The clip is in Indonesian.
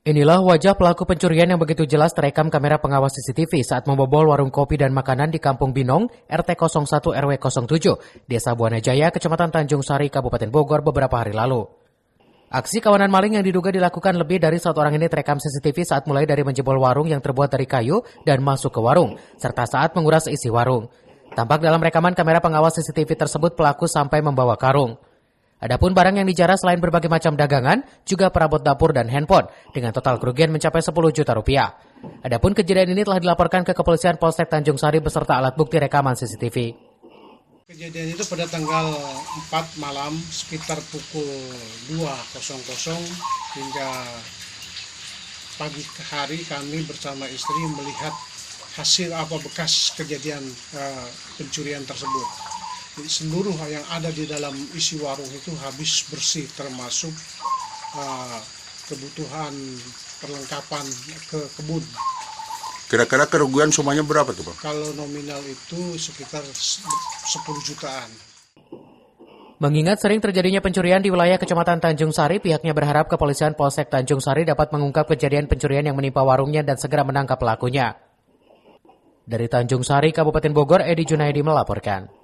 Inilah wajah pelaku pencurian yang begitu jelas terekam kamera pengawas CCTV saat membobol warung kopi dan makanan di Kampung Binong, RT 01 RW 07, Desa Buana Jaya, Kecamatan Tanjung Sari, Kabupaten Bogor beberapa hari lalu. Aksi kawanan maling yang diduga dilakukan lebih dari satu orang ini terekam CCTV saat mulai dari menjebol warung yang terbuat dari kayu dan masuk ke warung, serta saat menguras isi warung. Tampak dalam rekaman kamera pengawas CCTV tersebut pelaku sampai membawa karung. Adapun barang yang dijarah selain berbagai macam dagangan, juga perabot dapur dan handphone, dengan total kerugian mencapai 10 juta rupiah. Adapun kejadian ini telah dilaporkan ke Kepolisian Polsek Tanjung Sari beserta alat bukti rekaman CCTV. Kejadian itu pada tanggal 4 malam sekitar pukul 2.00 hingga pagi hari kami bersama istri melihat hasil apa bekas kejadian pencurian tersebut. Seluruh yang ada di dalam isi warung itu habis bersih, termasuk kebutuhan perlengkapan ke kebun. Kira-kira kerugian semuanya berapa tuh, Bang? Kalau nominal itu sekitar 10 jutaan. Mengingat sering terjadinya pencurian di wilayah Kecamatan Tanjung Sari, pihaknya berharap Kepolisian Polsek Tanjung Sari dapat mengungkap kejadian pencurian yang menimpa warungnya dan segera menangkap pelakunya. Dari Tanjung Sari, Kabupaten Bogor, Edi Junaidi melaporkan.